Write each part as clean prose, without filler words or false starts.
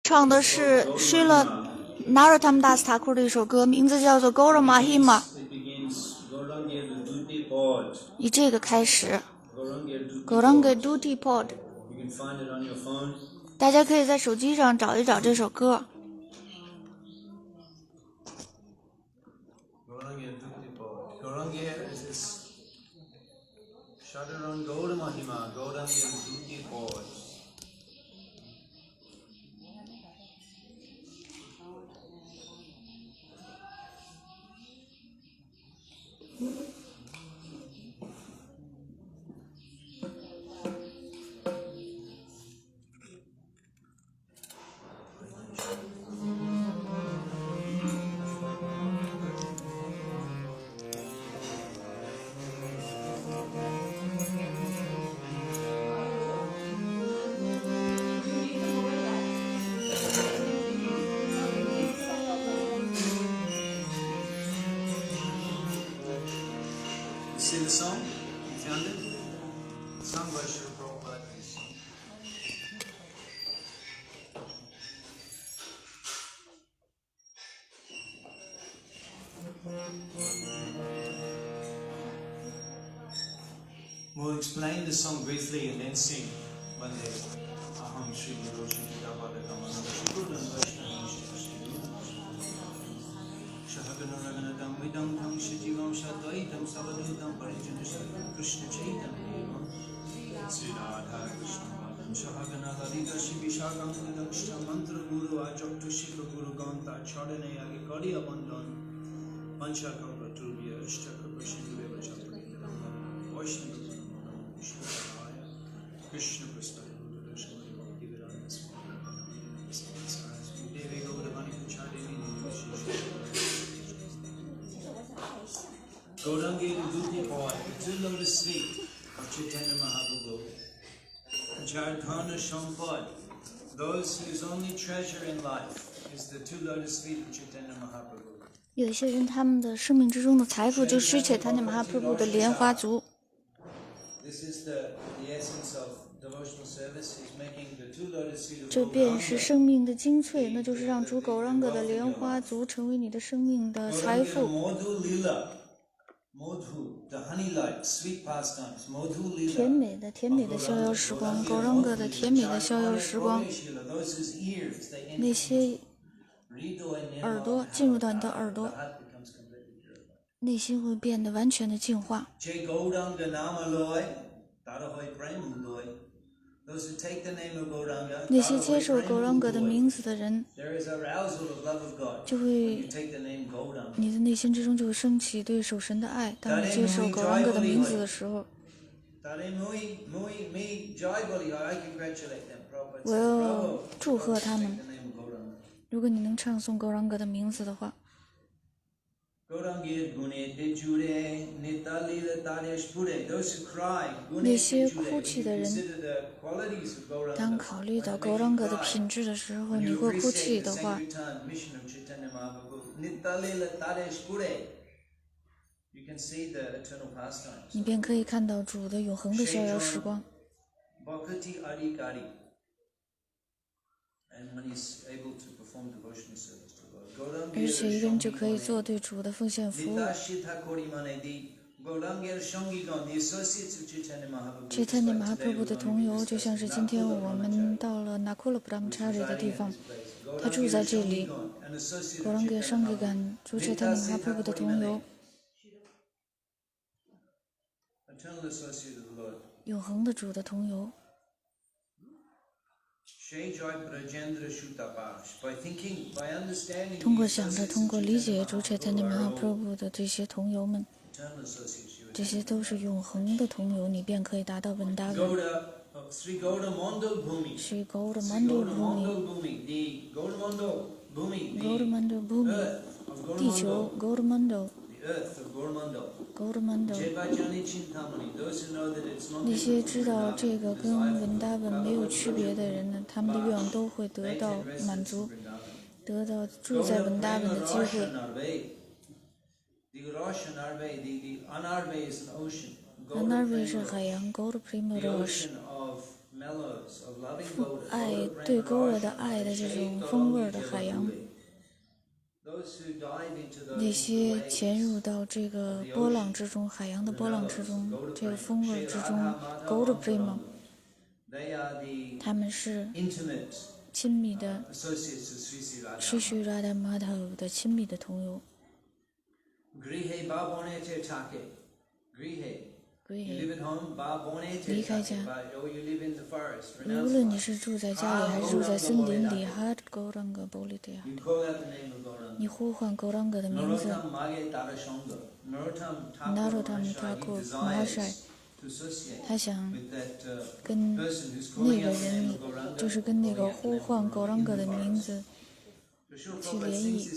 唱的是 Srila Narottam Das Thakur 的一首歌，名字叫做 Gaura Mahima， 以这个开始 Gauranga Duty Pod， 大家可以在手机上找一找这首歌。Shadaran Gaura Mahima, Gauranga Duty Pod. See the song? You found it? Sung by Srila Prabhupada. We'll explain the song briefly and then sing one day. Aham Shri Guru Shri Prabhupada Kamananda Shri Guru Vaishnava Shri Shahagana Vidam Tham Shijivam Shadvaitam Savadudam Parijana Shri Krishna Chaitanya Sri Radha Krishna Madam Shahagana Radhika Shri Vishakam Nidaksha Mantra Guru Ajakta Shikha Guru Ganta Chadane Agi Kari Abandon Panchakam Vatubhya Ishtaka Prashini Veva Chapani Vaishnava Krishna Prasthaya Dashmani Bhakti Vedanta Swami Devi Gaudavani Chadini Gauranga Duty Boy, the two lotus feet of Chaitanya Mahaprabhu, Jharkhana Shampad, those whose only treasure in life is the two lotus feet of Chaitanya Mahaprabhu. 有一些人，他们的生命之中的财富就是 Chaitanya Mahaprabhu 的莲花足。这便是生命的精粹，那就是让主Gauranga的莲花足成为你的生命的财富。甜美的逍遥时光，Gauranga的甜美的逍遥时光，那些耳朵进入到你的耳朵，内心会变得完全的净化。那些接受Gauranga的名字的人，就会，你的内心之中就会升起对守神的爱。当你接受Gauranga的名字的时候，我要祝贺他们。如果你能唱诵Gauranga的名字的话。那些哭泣的人，当考虑到Gauranga的品质的时候，你会哭泣的话，你便可以看到主的永恒的逍遥时光。而且一个人就可以做对主的奉献服务。Chaitanya Mahaprabhu 的同游，就像是今天我们到了 Nakula Brahmachari 的地方，他住在这里。Gauranga Shangigan 主 Chaitanya Mahaprabhu 的同游，永恒的主的同游。通过想着，通过理解主Chaitanya Mahaprabhu 的这些同游们，这些都是永恒的同游，你便可以达到稳达稳。Sri Gauramandal Bhumi， 地球 Gauramandal。那些知道这个跟文达文没有区别的人呢，他们的愿望都会得到满足，得到住在文达文的机会。Anarve 是海洋 ，Gaura Prima Rosh 爱对勾勒的爱的这种风味的海洋。那些潜入到这个波浪之中，海洋的波浪之中，这个风味之中 ，Gold Prima， 他们是亲密的Sri Sri Radha Madhav 的亲密的同游。离开家，无论你是住在家里还是住在森林里，哈勾朗格波利德亚，你呼唤勾朗格的名字，纳罗塔姆塔库马哈帅，他想跟那个人，就是跟那个呼唤勾朗格的名字去联谊。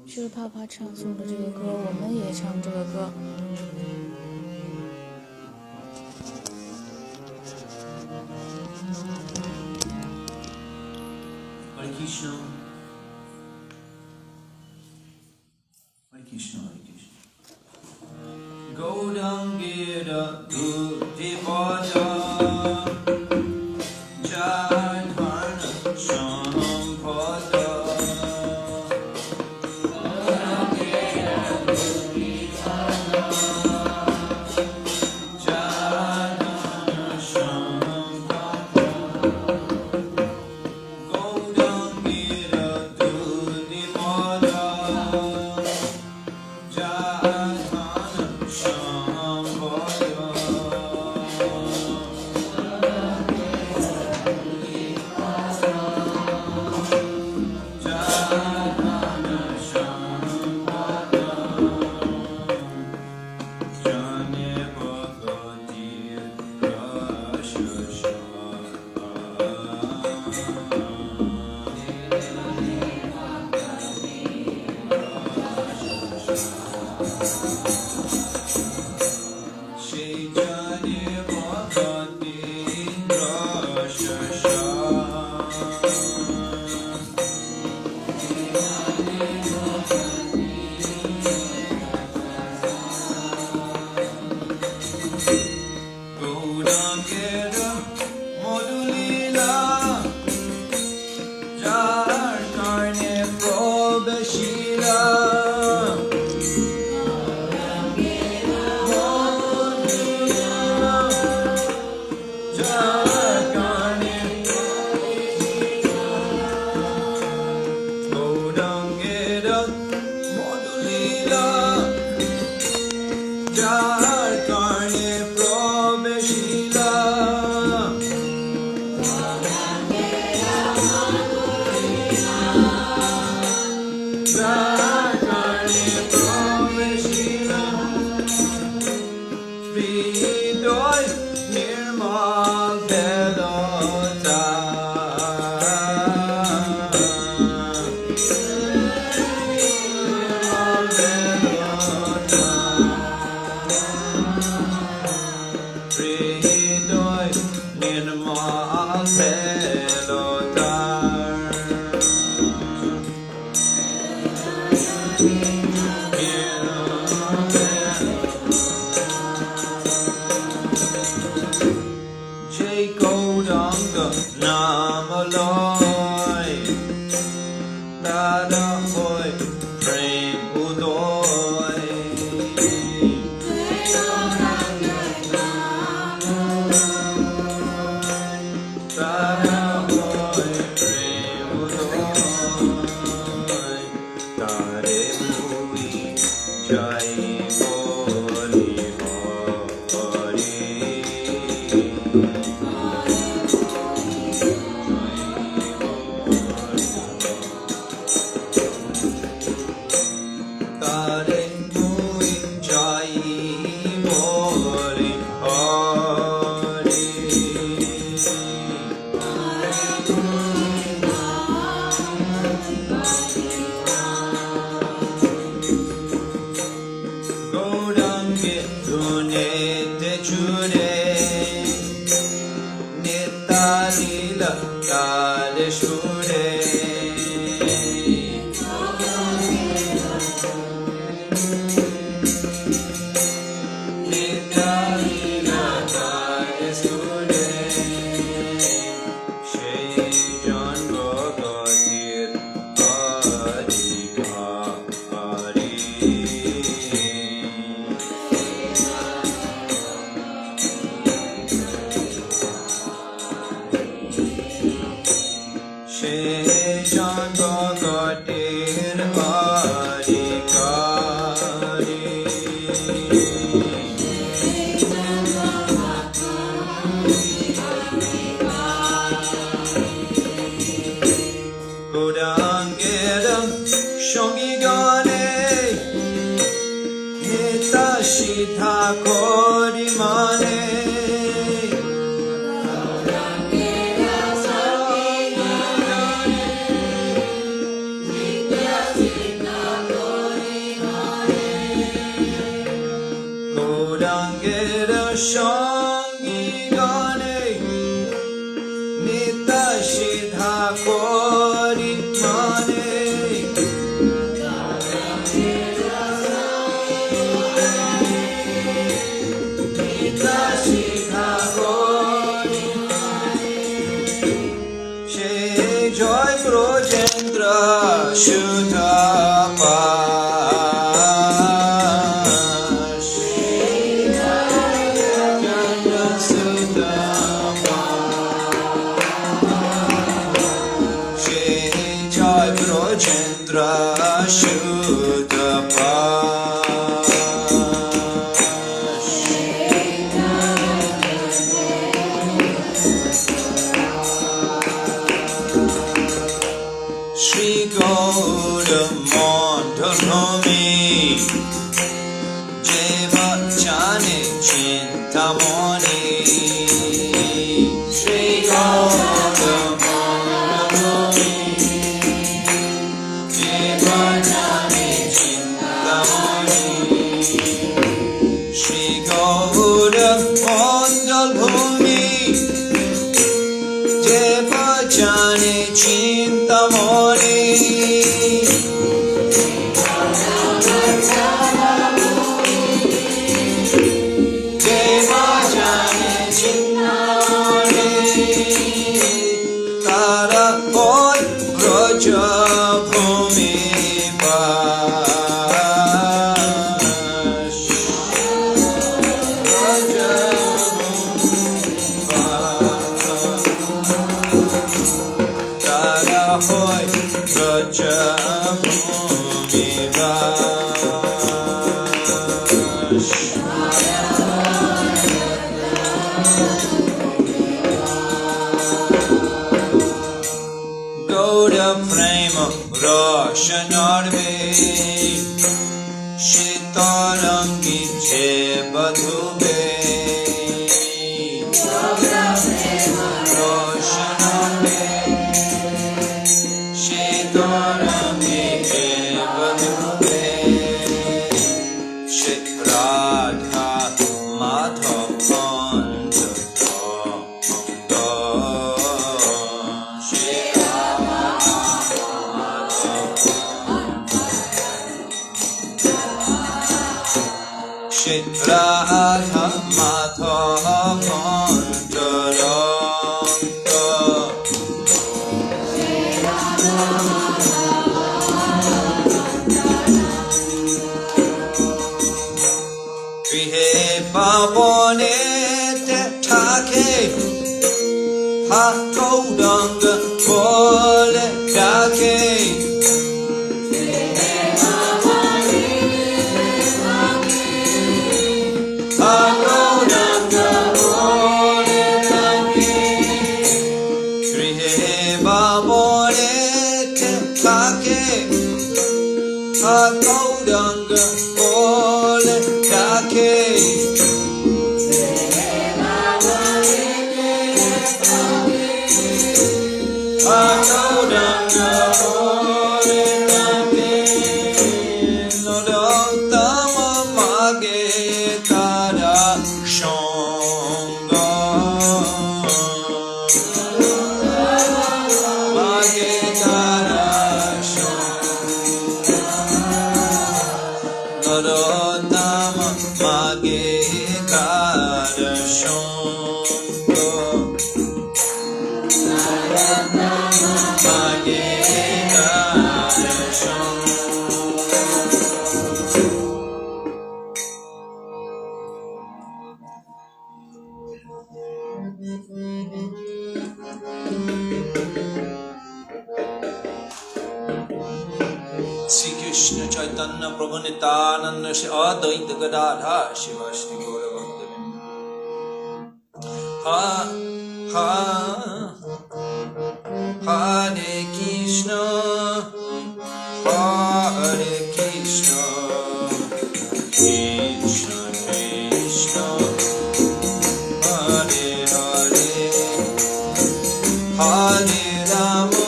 是帕帕唱诵的这个歌，我们也唱这个歌。Hare Krishna, Hare Krishna, Hare Krishna. Gaurangera Dutipada Jadharna Sampada Sri Krishna Chaitanya Prabhu Nityananda Shri Advaita Gadadhar Shivashri Gaura Bhakta Ha Ha Hare Krishna Hare Krishna Krishna Krishna Hare Hare Hare Rama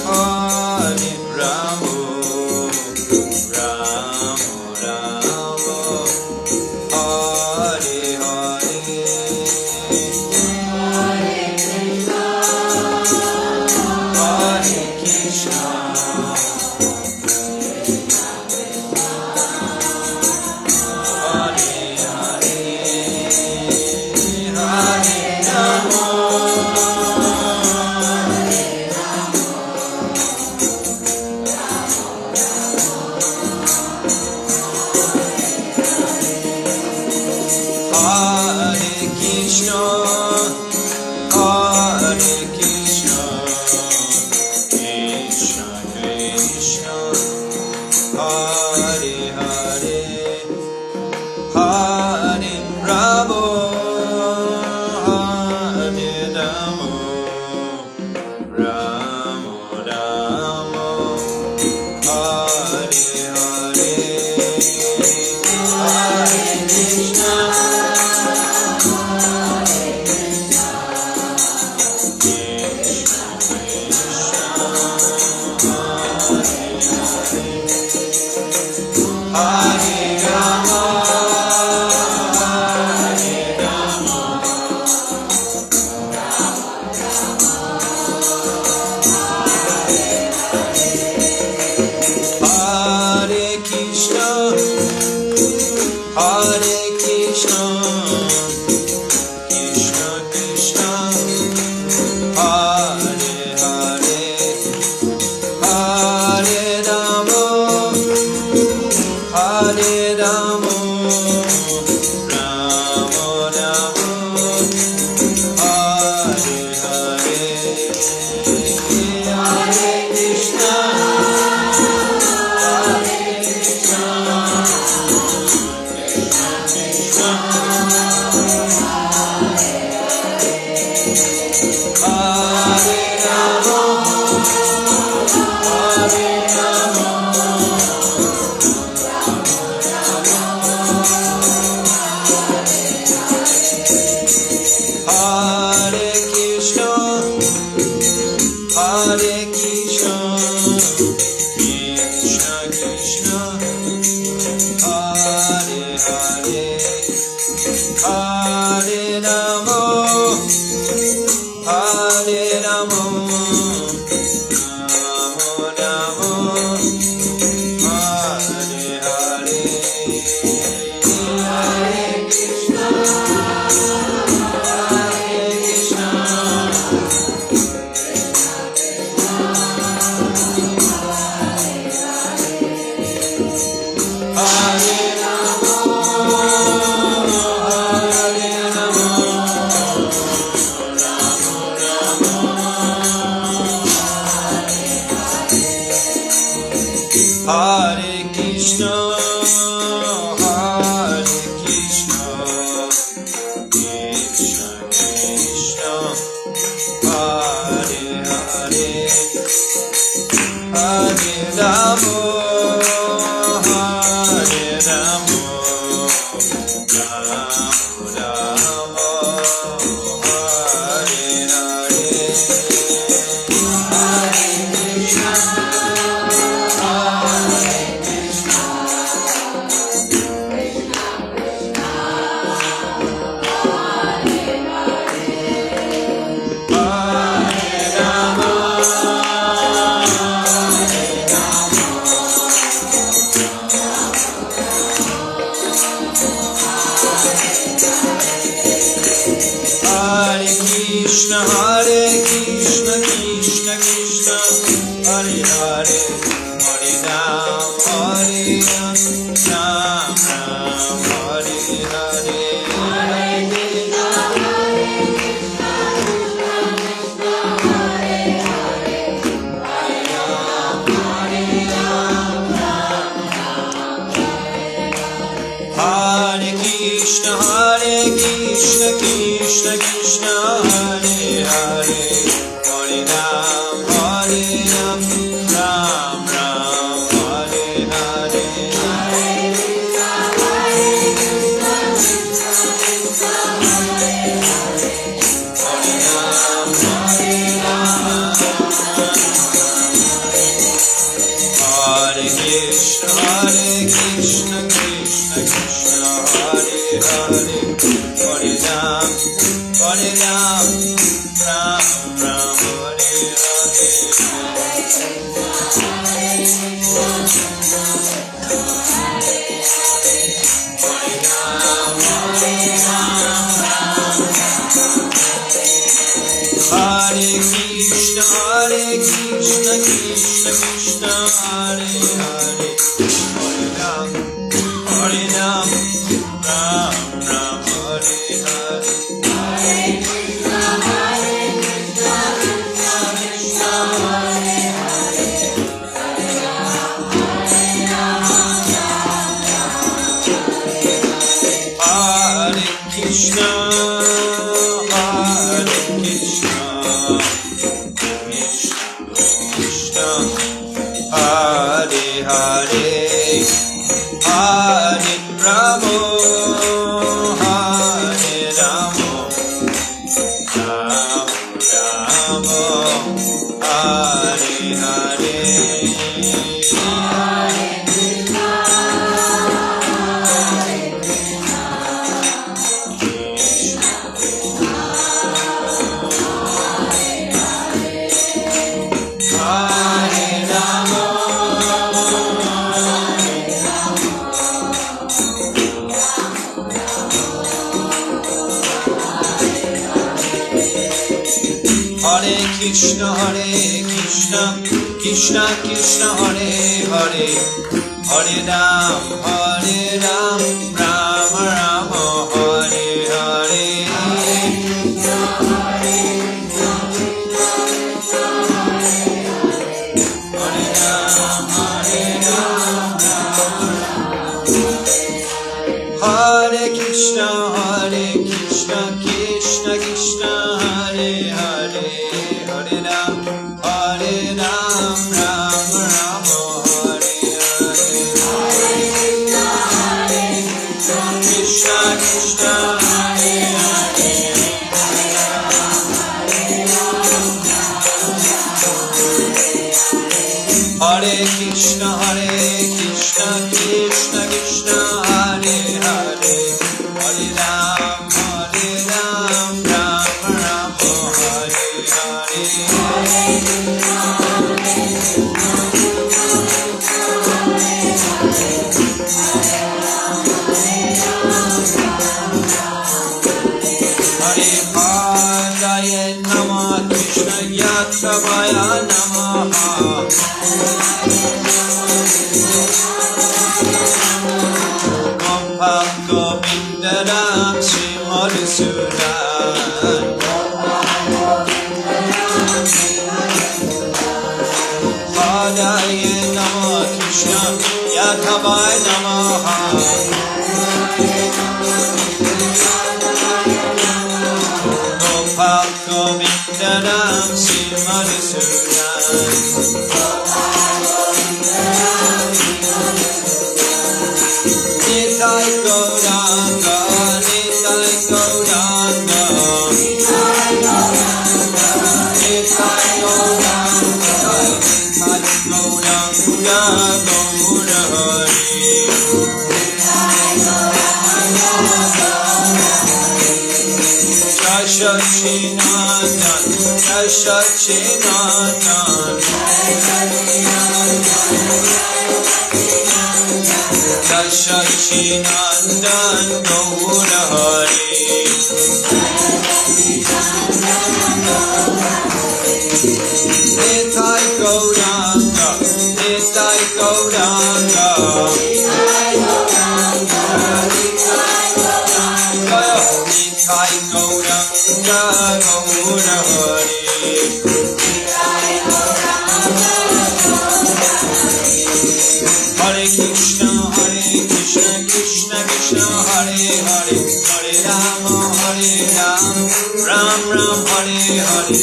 Hare Rama Rama Rama Hare Hare Hare Krishna Hare Hare Hare Rama Hare Krishna, Hare Krishna, Krishna Krishna, Hare Hare, Hare Rama, Hare Rama, Rama Rama, Hare Hare, Hare Krishna. Hare Rama, Hare Rama, Hare Krishna, Hare Krishna, Krishna Krishna, Hare Hare, Hare Rama, Hare Rama, Rama Rama, Hare Hare, Hare Krishna, Hare Krishna, Krishna Hare Rama, Hare Rama, Hare Krishna, Hare Krishna, Krishna Krishna, Hare Hare, Hare Rama, Hare Rama, Rama Rama, Hare Hare, Hare Krishna, Hare Krishna, Hare Rama, Hare Rama, Hare Krishna, Hare Krishna, Krishna Krishna, Hare Hare, Hare Rama, Hare Rama, Rama Rama, Hare Hare, Hare Krishna, Hare Krishna, Hare Rama, Hare Krishna, Hare Krishna, Krishna Krishna, Hare Hare, Hare Ram, Hare Ram, Ram Ram, Hare Hare, Hare Krishna, Hare Krishna Krishna Krishna Hare Hare Hare Ram Ram Ram Hare Hare Hare Krishna Krishna Krishna Hare Hare Hare Ram Ram Ram Hare Hare Krishna Krishna Hare Hare Hare Krishna Krishna Krishna Hare Hare Hare Ram Ram Ram Hare Hare Hare Padaya Namah Krishna Yatavaya Namaha Govindaram Sri Madhusudan Padaya Namah Krishna Yatavaya Namaha Govindaram Sri Madhusudan Nitai Gauranga Nitai Gauranga Nitai Gauranga Nitai Gauranga Gaura Hari Jai Sachinandan Jai Sachinandan Jai Sachinandan Gaura Hari Nitai Gauranga Nitai Gauranga Nitai Gauranga Gaura Hari Hare Krishna Krishna Krishna Hare Hare Hare Ram Ram Ram Hare Hare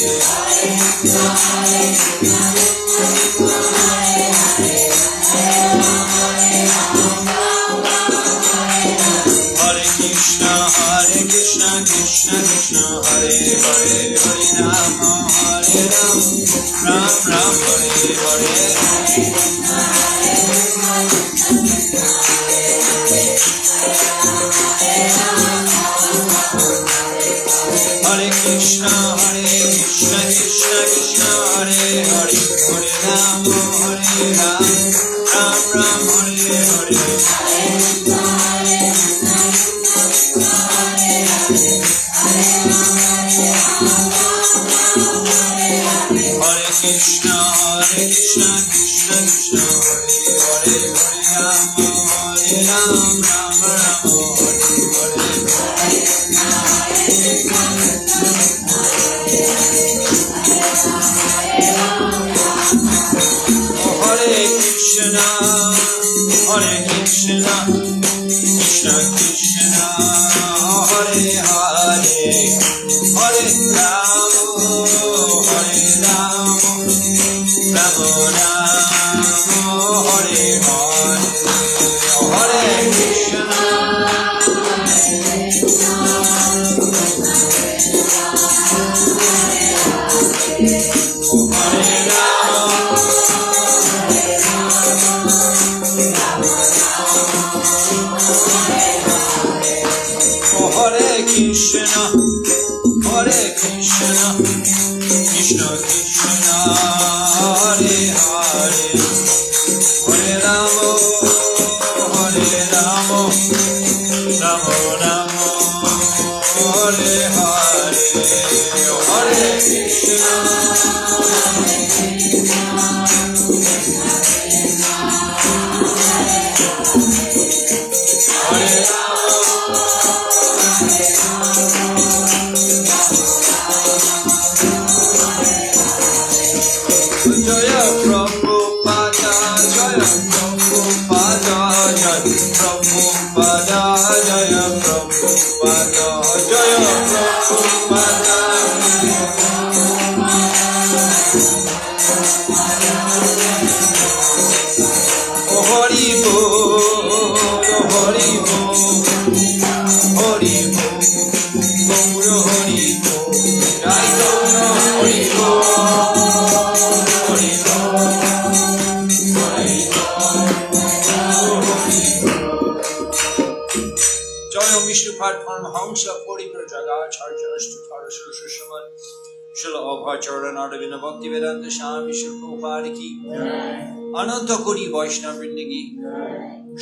Hare Krishna Krishna Krishna Hare Hare Hare Ram Ram Ram Hare Hare Hare Krishna Krishna Krishna Hare Hare Hare Ram Ram Ram Hare Hare Hare Krishna अनंत कोटि वैष्णव वृंद की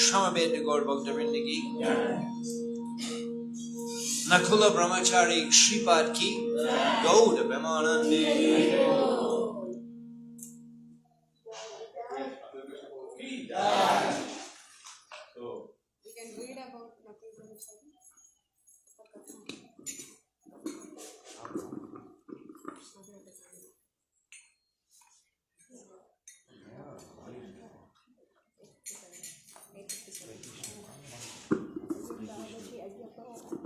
समवेत गौर भक्त वृंद की नकुल ब्रह्मचारी श्रीपाद की गौड़ प्रेमानंदे